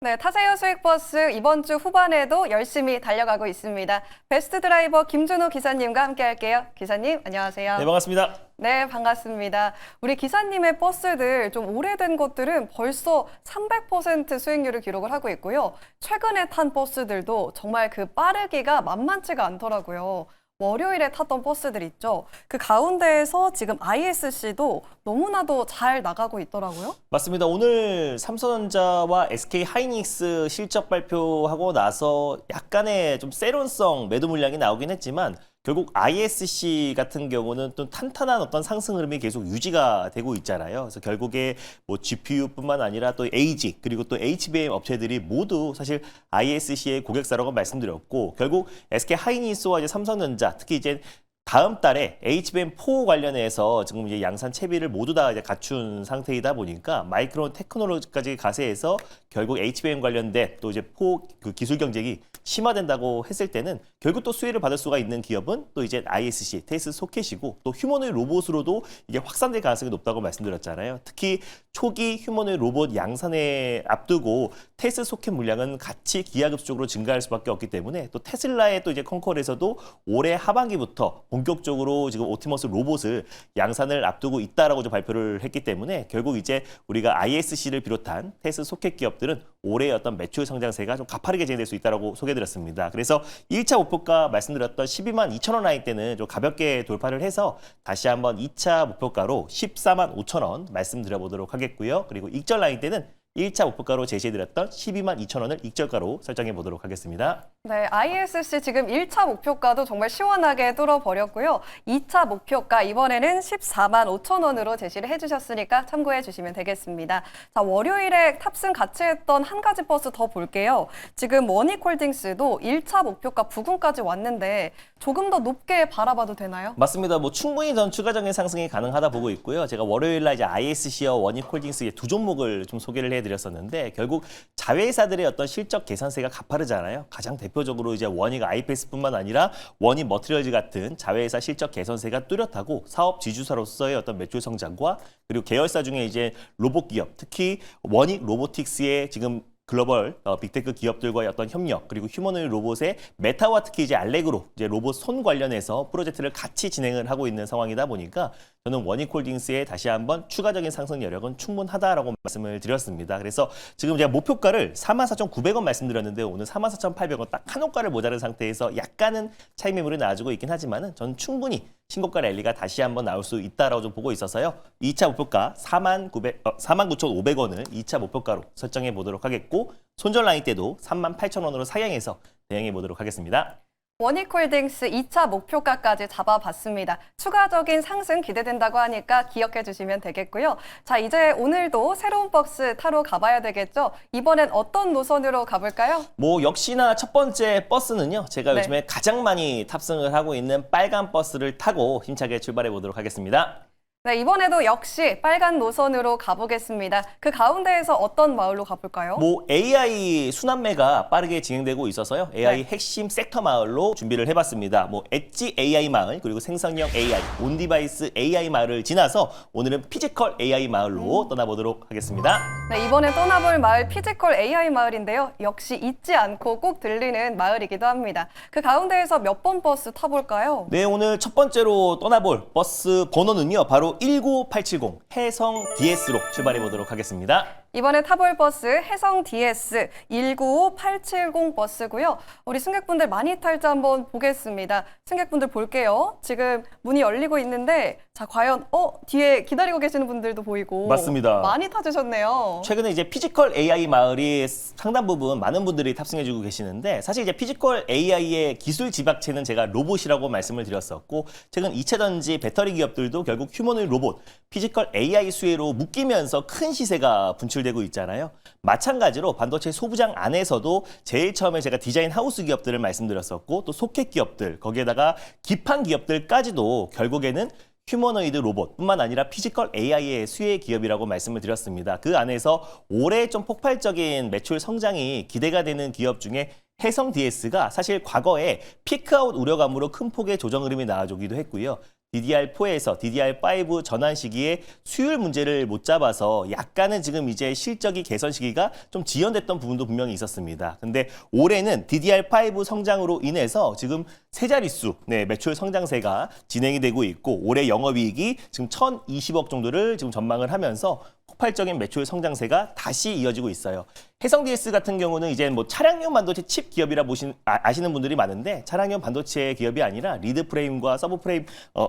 네, 타세요 수익버스 이번 주 후반에도 열심히 달려가고 있습니다. 베스트 드라이버 김준호 기사님과 함께 할게요. 기사님, 안녕하세요. 네, 반갑습니다. 네, 반갑습니다. 우리 기사님의 버스들 좀 오래된 것들은 벌써 300% 수익률을 기록을 하고 있고요. 최근에 탄 버스들도 정말 그 빠르기가 만만치가 않더라고요. 월요일에 탔던 버스들 있죠. 그 가운데에서 지금 ISC도 너무나도 잘 나가고 있더라고요. 맞습니다. 오늘 삼성전자와 SK 하이닉스 실적 발표하고 나서 약간의 좀 세론성 매도 물량이 나오긴 했지만 결국 ISC 같은 경우는 또 탄탄한 어떤 상승 흐름이 계속 유지가 되고 있잖아요. 그래서 결국에 뭐 GPU뿐만 아니라 또 AG 그리고 또 HBM 업체들이 모두 사실 ISC의 고객사라고 말씀드렸고 결국 SK 하이닉스와 이제 삼성전자 특히 이제 다음 달에 HBM4 관련해서 지금 이제 양산 채비를 모두 다 이제 갖춘 상태이다 보니까 마이크론 테크놀로지까지 가세해서 결국 HBM 관련된 또 이제 그 기술 경쟁이 심화된다고 했을 때는 결국 또 수혜를 받을 수가 있는 기업은 또 이제 ISC, 테스 소켓이고 또 휴머노id 로봇으로도 이게 확산될 가능성이 높다고 말씀드렸잖아요. 특히 초기 휴머노id 로봇 양산에 앞두고 테스 소켓 물량은 같이 기하급수적으로 증가할 수밖에 없기 때문에 또 테슬라의 또 이제 컨콜에서도 올해 하반기부터 본격적으로 지금 옵티머스 로봇을 양산을 앞두고 있다라고 좀 발표를 했기 때문에 결국 이제 우리가 ISC를 비롯한 테스 소켓 기업들은 올해의 어떤 매출 성장세가 좀 가파르게 진행될 수 있다라고 소개드렸습니다. 그래서 1차 목표가 말씀드렸던 12만 2천 원 라인 때는 좀 가볍게 돌파를 해서 다시 한번 2차 목표가로 14만 5천 원 말씀드려보도록 하겠고요. 그리고 익절 라인 때는 1차 목표가로 제시해드렸던 12만 2천 원을 익절가로 설정해 보도록 하겠습니다. 네, ISC 지금 1차 목표가도 정말 시원하게 뚫어버렸고요. 2차 목표가 이번에는 14만 5천 원으로 제시를 해주셨으니까 참고해 주시면 되겠습니다. 자, 월요일에 탑승 같이 했던 한 가지 버스 더 볼게요. 지금 원익홀딩스도 1차 목표가 부근까지 왔는데 조금 더 높게 바라봐도 되나요? 맞습니다. 뭐 충분히 전 추가적인 상승이 가능하다 보고 있고요. 제가 월요일 날 이제 ISC와 원익홀딩스의 두 종목을 좀 소개를 해드렸었는데 결국 자회사들의 어떤 실적 계산세가 가파르잖아요. 가장 대표적으로 이제 원익 아이패스뿐만 아니라 원익 머티리얼즈 같은 자회사 실적 개선세가 뚜렷하고 사업 지주사로서의 어떤 매출 성장과 그리고 계열사 중에 이제 로봇 기업, 특히 원익 로보틱스의 지금 글로벌 빅테크 기업들과의 어떤 협력 그리고 휴머노id 로봇의 메타와 특히 이제 알렉으로 이제 로봇 손 관련해서 프로젝트를 같이 진행을 하고 있는 상황이다 보니까 저는 원익홀딩스의 다시 한번 추가적인 상승 여력은 충분하다라고 말씀을 드렸습니다. 그래서 지금 제가 목표가를 44,900원 말씀드렸는데 오늘 44,800원 딱 한 호가를 모자른 상태에서 약간은 차익 매물이 나와주고 있긴 하지만은 저는 충분히 신고가 랠리가 다시 한번 나올 수 있다라고 좀 보고 있어서요. 2차 목표가 49,500원을 2차 목표가로 설정해 보도록 하겠고 손절 라인 때도 38,000원으로 상향해서 대응해 보도록 하겠습니다. 원익홀딩스 2차 목표가까지 잡아봤습니다. 추가적인 상승 기대된다고 하니까 기억해 주시면 되겠고요. 자, 이제 오늘도 새로운 버스 타러 가봐야 되겠죠? 이번엔 어떤 노선으로 가볼까요? 뭐 역시나 첫 번째 버스는요. 제가 네. 요즘에 가장 많이 탑승을 하고 있는 빨간 버스를 타고 힘차게 출발해 보도록 하겠습니다. 네, 이번에도 역시 빨간 노선으로 가보겠습니다. 그 가운데에서 어떤 마을로 가볼까요? 뭐 AI 순환매가 빠르게 진행되고 있어서요. AI 네. 핵심 섹터 마을로 준비를 해봤습니다. 뭐 엣지 AI 마을 그리고 생성형 AI, 온디바이스 AI 마을을 지나서 오늘은 피지컬 AI 마을로 떠나보도록 하겠습니다. 네, 이번에 떠나볼 마을 피지컬 AI 마을인데요. 역시 잊지 않고 꼭 들리는 마을이기도 합니다. 그 가운데에서 몇 번 버스 타볼까요? 네, 오늘 첫 번째로 떠나볼 버스 번호는요. 바로 19870 해성 DS로 출발해 보도록 하겠습니다. 이번에 타볼 버스 해성 DS 195870 버스고요. 우리 승객분들 많이 탈지 한번 보겠습니다. 승객분들 볼게요. 지금 문이 열리고 있는데 자, 과연 뒤에 기다리고 계시는 분들도 보이고 맞습니다. 많이 타주셨네요. 최근에 이제 피지컬 AI 마을이 상당 부분 많은 분들이 탑승해주고 계시는데 사실 이제 피지컬 AI의 기술 집약체는 제가 로봇이라고 말씀을 드렸었고 최근 이체전지 배터리 기업들도 결국 휴머노id 로봇, 피지컬 AI 수혜로 묶이면서 큰 시세가 분출되고 있잖아요. 마찬가지로 반도체 소부장 안에서도 제일 처음에 제가 디자인 하우스 기업들을 말씀드렸었고 또 소켓 기업들 거기에다가 기판 기업들까지도 결국에는 휴머노이드 로봇뿐만 아니라 피지컬 AI의 수혜 기업이라고 말씀을 드렸습니다. 그 안에서 올해 좀 폭발적인 매출 성장이 기대가 되는 기업 중에 해성 DS가 사실 과거에 피크아웃 우려감으로 큰 폭의 조정 흐름이 나와주기도 했고요. DDR4에서 DDR5 전환 시기에 수율 문제를 못 잡아서 약간은 지금 이제 실적이 개선 시기가 좀 지연됐던 부분도 분명히 있었습니다. 근데 올해는 DDR5 성장으로 인해서 지금 세 자릿수 매출 성장세가 진행이 되고 있고 올해 영업이익이 지금 1,020억 정도를 지금 전망을 하면서 폭발적인 매출 성장세가 다시 이어지고 있어요. 해성 DS 같은 경우는 이제 뭐 차량용 반도체 칩 기업이라 아시는 분들이 많은데 차량용 반도체 기업이 아니라 리드 프레임과 서브 프레임,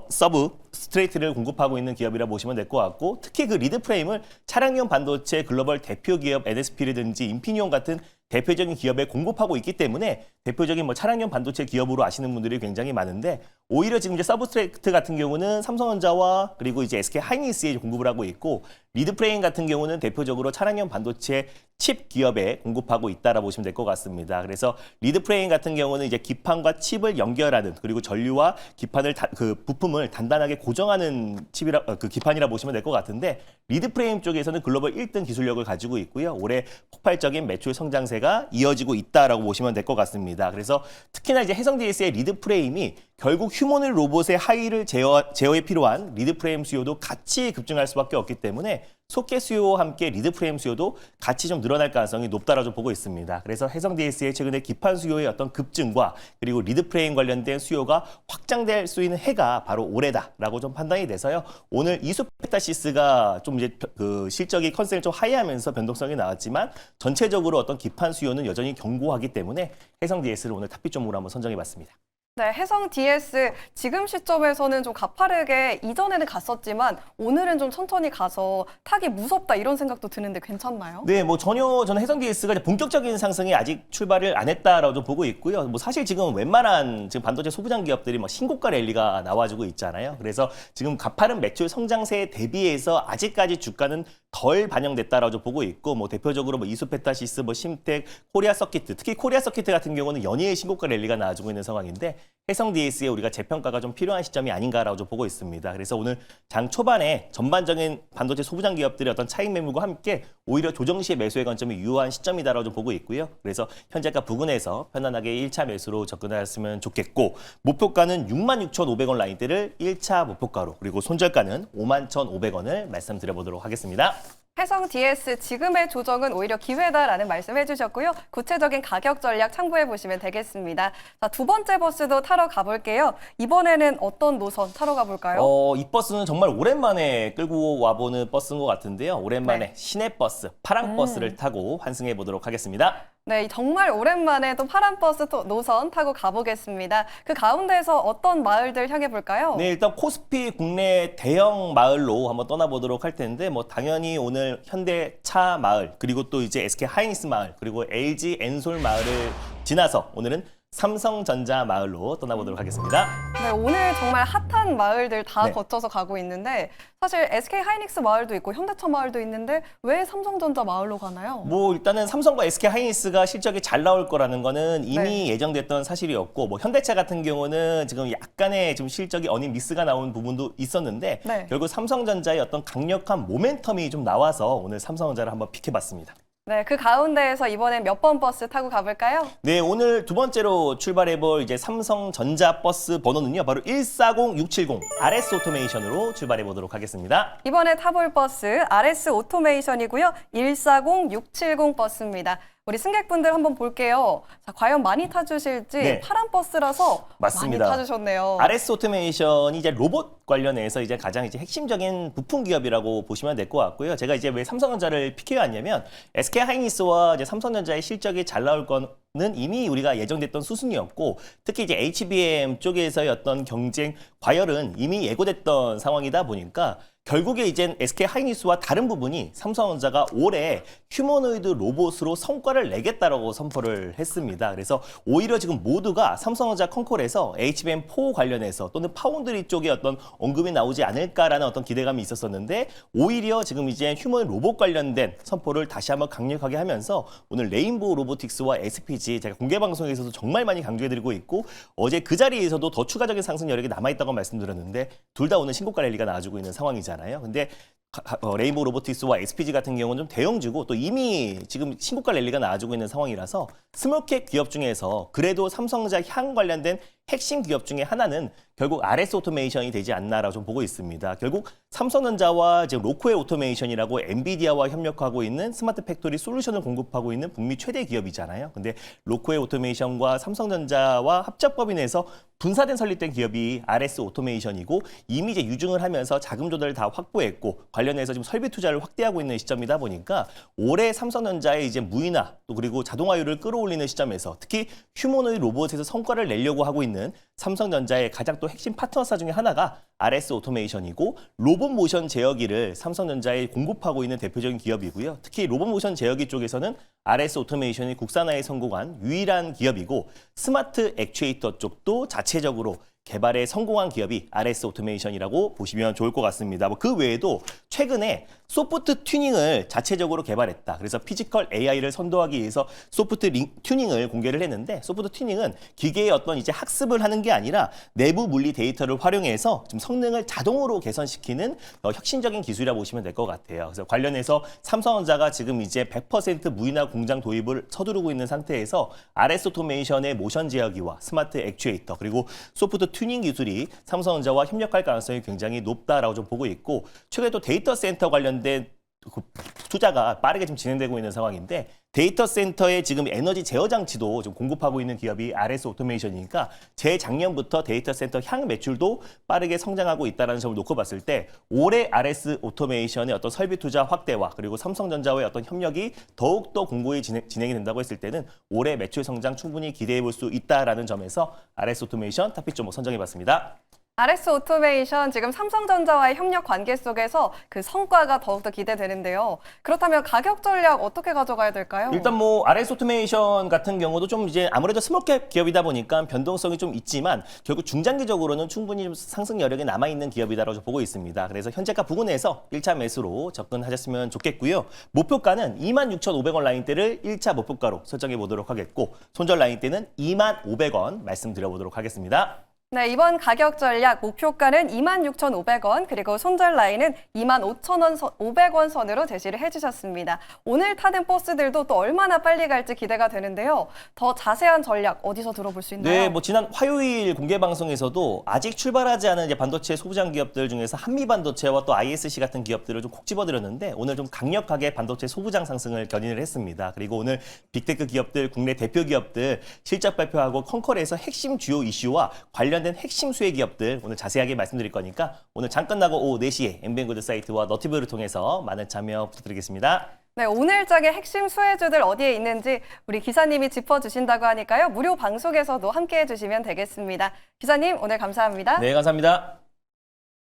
서브 스트레이트를 공급하고 있는 기업이라 보시면 될 것 같고 특히 그 리드 프레임을 차량용 반도체 글로벌 대표 기업 NSP라든지 인피니온 같은 대표적인 기업에 공급하고 있기 때문에 대표적인 뭐 차량용 반도체 기업으로 아시는 분들이 굉장히 많은데 오히려 지금 이제 서브스트레이트 같은 경우는 삼성전자와 그리고 이제 SK 하이닉스에 공급을 하고 있고 리드 프레임 같은 경우는 대표적으로 차량용 반도체 칩 기업에 공급하고 있다라 보시면 될 것 같습니다. 그래서 리드 프레임 같은 경우는 이제 기판과 칩을 연결하는 그리고 전류와 기판을 그 부품을 단단하게 고정하는 칩이라 그 기판이라 보시면 될 것 같은데 리드 프레임 쪽에서는 글로벌 1등 기술력을 가지고 있고요. 올해 폭발적인 매출 성장세가 이어지고 있다라고 보시면 될 것 같습니다. 그래서 특히나 이제 해성 DS의 리드 프레임이 결국 휴머노이드 로봇의 하위를 제어에 필요한 리드 프레임 수요도 같이 급증할 수밖에 없기 때문에 소켓 수요와 함께 리드 프레임 수요도 같이 좀 늘어날 가능성이 높다라고 좀 보고 있습니다. 그래서 해성 DS의 최근에 기판 수요의 어떤 급증과 그리고 리드 프레임 관련된 수요가 확장될 수 있는 해가 바로 올해다라고 좀 판단이 돼서요. 오늘 이수페타시스가 좀 이제 그 실적이 컨센을 좀 하회하면서 변동성이 나왔지만 전체적으로 어떤 기판 수요는 여전히 견고하기 때문에 해성 DS를 오늘 탑픽 종목으로 한번 선정해봤습니다. 네, 해성 DS 지금 시점에서는 좀 가파르게 이전에는 갔었지만 오늘은 좀 천천히 가서 타기 무섭다 이런 생각도 드는데 괜찮나요? 네, 뭐 전혀 저는 해성 DS가 본격적인 상승이 아직 출발을 안 했다라고 보고 있고요. 뭐 사실 지금 웬만한 지금 반도체 소부장 기업들이 뭐 신고가 랠리가 나와주고 있잖아요. 그래서 지금 가파른 매출 성장세에 대비해서 아직까지 주가는 덜 반영됐다라고 보고 있고 뭐 대표적으로 뭐 이수페타시스, 뭐 심텍, 코리아 서키트, 특히 코리아 서키트 같은 경우는 연이의 신고가 랠리가 나와주고 있는 상황인데 해성 DS에 우리가 재평가가 좀 필요한 시점이 아닌가라고 보고 있습니다. 그래서 오늘 장 초반에 전반적인 반도체 소부장 기업들의 어떤 차익 매물과 함께 오히려 조정 시의 매수의 관점이 유효한 시점이다라고 보고 있고요. 그래서 현재가 부근에서 편안하게 1차 매수로 접근하셨으면 좋겠고 목표가는 66,500원 라인대를 1차 목표가로 그리고 손절가는 51,500원을 말씀드려보도록 하겠습니다. 해성 DS 지금의 조정은 오히려 기회다라는 말씀해 주셨고요. 구체적인 가격 전략 참고해 보시면 되겠습니다. 자, 두 번째 버스도 타러 가볼게요. 이번에는 어떤 노선 타러 가볼까요? 이 버스는 정말 오랜만에 끌고 와보는 버스인 것 같은데요. 오랜만에 네. 시내버스, 파랑버스를 타고 환승해 보도록 하겠습니다. 네, 정말 오랜만에 또 파란 버스 노선 타고 가보겠습니다. 그 가운데에서 어떤 마을들 향해 볼까요? 네, 일단 코스피 국내 대형 마을로 한번 떠나보도록 할 텐데 뭐 당연히 오늘 현대차 마을 그리고 또 이제 SK 하이닉스 마을 그리고 LG 엔솔 마을을 지나서 오늘은 삼성전자 마을로 떠나보도록 하겠습니다. 네, 오늘 정말 핫한 마을들 다 네. 거쳐서 가고 있는데 사실 SK 하이닉스 마을도 있고 현대차 마을도 있는데 왜 삼성전자 마을로 가나요? 뭐 일단은 삼성과 SK 하이닉스가 실적이 잘 나올 거라는 거는 이미 네. 예정됐던 사실이었고 뭐 현대차 같은 경우는 지금 약간의 좀 실적이 어닝 미스가 나온 부분도 있었는데 네. 결국 삼성전자의 어떤 강력한 모멘텀이 좀 나와서 오늘 삼성전자를 한번 픽해봤습니다. 네, 그 가운데에서 이번엔 몇 번 버스 타고 가볼까요? 네, 오늘 두 번째로 출발해볼 이제 삼성전자 버스 번호는요, 바로 140670 RS 오토메이션으로 출발해보도록 하겠습니다. 이번에 타볼 버스 RS 오토메이션이고요. 140670 버스입니다. 우리 승객분들 한번 볼게요. 자, 과연 많이 타주실지 네. 파란 버스라서 맞습니다. 많이 타주셨네요. RS 오토메이션이 이제 로봇 관련해서 이제 가장 이제 핵심적인 부품 기업이라고 보시면 될 것 같고요. 제가 이제 왜 삼성전자를 픽해왔냐면 SK 하이닉스와 이제 삼성전자의 실적이 잘 나올 거는 이미 우리가 예정됐던 수순이었고 특히 이제 HBM 쪽에서의 어떤 경쟁 과열은 이미 예고됐던 상황이다 보니까 결국에 이젠 SK 하이닉스와 다른 부분이 삼성전자가 올해 휴머노이드 로봇으로 성과를 내겠다라고 선포를 했습니다. 그래서 오히려 지금 모두가 삼성전자 컨콜에서 HBM4 관련해서 또는 파운드리 쪽에 어떤 언급이 나오지 않을까라는 어떤 기대감이 있었었는데 오히려 지금 이제 휴머노이드 로봇 관련된 선포를 다시 한번 강력하게 하면서 오늘 레인보우 로보틱스와 SPG 제가 공개 방송에서도 정말 많이 강조해드리고 있고 어제 그 자리에서도 더 추가적인 상승 여력이 남아있다고 말씀드렸는데 둘 다 오늘 신고가 랠리가 나와주고 있는 상황이잖아요. 근데 레인보우 로보틱스와 SPG 같은 경우는 좀 대형주고 또 이미 지금 신고가 랠리가 나와주고 있는 상황이라서 스몰캡 기업 중에서 그래도 삼성전자 향 관련된 핵심 기업 중에 하나는 결국 RS 오토메이션이 되지 않나라고 좀 보고 있습니다. 결국 삼성전자와 지금 로코웰 오토메이션이라고 엔비디아와 협력하고 있는 스마트 팩토리 솔루션을 공급하고 있는 북미 최대 기업이잖아요. 근데 로코웰 오토메이션과 삼성전자와 합작법인에서 분사된 설립된 기업이 RS 오토메이션이고 이미 이제 유증을 하면서 자금 조달을 다 확보했고 관련해서 지금 설비 투자를 확대하고 있는 시점이다 보니까 올해 삼성전자의 이제 무인화 또 그리고 자동화율을 끌어올리는 시점에서 특히 휴머노이드 로봇에서 성과를 내려고 하고 있는 삼성전자의 가장 또 핵심 파트너사 중에 하나가 RS 오토메이션이고 로봇 모션 제어기를 삼성전자에 공급하고 있는 대표적인 기업이고요. 특히 로봇 모션 제어기 쪽에서는 RS 오토메이션이 국산화에 성공한 유일한 기업이고 스마트 액추에이터 쪽도 자체적으로 개발에 성공한 기업이 RS 오토메이션이라고 보시면 좋을 것 같습니다. 그 외에도 최근에 소프트 튜닝을 자체적으로 개발했다. 그래서 피지컬 AI를 선도하기 위해서 소프트 튜닝을 공개를 했는데 소프트 튜닝은 기계의 어떤 이제 학습을 하는 게 아니라 내부 물리 데이터를 활용해서 좀 성능을 자동으로 개선시키는 혁신적인 기술이라고 보시면 될 것 같아요. 그래서 관련해서 삼성전자가 지금 이제 100% 무인화 공장 도입을 서두르고 있는 상태에서 RS 오토메이션의 모션 제어기와 스마트 액추에이터 그리고 소프트 튜닝 기술이 삼성전자와 협력할 가능성이 굉장히 높다라고 좀 보고 있고 최근에 또 데이터 센터 관련된 투자가 빠르게 좀 진행되고 있는 상황인데 데이터 센터에 지금 에너지 제어 장치도 좀 공급하고 있는 기업이 RS 오토메이션이니까 재작년부터 데이터 센터 향 매출도 빠르게 성장하고 있다는 점을 놓고 봤을 때 올해 RS 오토메이션의 어떤 설비 투자 확대와 그리고 삼성전자와의 어떤 협력이 더욱더 공고히 진행이 된다고 했을 때는 올해 매출 성장 충분히 기대해 볼 수 있다라는 점에서 RS 오토메이션 탑픽 종목 선정해 봤습니다. RS 오토메이션 지금 삼성전자와의 협력 관계 속에서 그 성과가 더욱더 기대되는데요. 그렇다면 가격 전략 어떻게 가져가야 될까요? 일단 RS 오토메이션 같은 경우도 좀 이제 아무래도 스몰캡 기업이다 보니까 변동성이 좀 있지만 결국 중장기적으로는 충분히 좀 상승 여력이 남아있는 기업이다라고 보고 있습니다. 그래서 현재가 부근에서 1차 매수로 접근하셨으면 좋겠고요. 목표가는 26,500원 라인대를 1차 목표가로 설정해 보도록 하겠고 손절 라인대는 25,500원 말씀드려보도록 하겠습니다. 네, 이번 가격 전략 목표가는 26,500원 그리고 손절 라인은 25,500원 선으로 제시를 해주셨습니다. 오늘 타는 버스들도 또 얼마나 빨리 갈지 기대가 되는데요. 더 자세한 전략 어디서 들어볼 수 있나요? 네, 지난 화요일 공개 방송에서도 아직 출발하지 않은 이제 반도체 소부장 기업들 중에서 한미반도체와 또 ISC 같은 기업들을 좀 콕 집어드렸는데 오늘 좀 강력하게 반도체 소부장 상승을 견인을 했습니다. 그리고 오늘 빅테크 기업들, 국내 대표 기업들 실적 발표하고 컨컬에서 핵심 주요 이슈와 관련된 핵심 수혜 기업들 오늘 자세하게 말씀드릴 거니까 오늘 장 끝나고 오후 4시에 엠비엔고드 사이트와 너티브를 통해서 많은 참여 부탁드리겠습니다. 네, 오늘장의 핵심 수혜주들 어디에 있는지 우리 기사님이 짚어주신다고 하니까요. 무료 방송에서도 함께해 주시면 되겠습니다. 기사님, 오늘 감사합니다. 네, 감사합니다.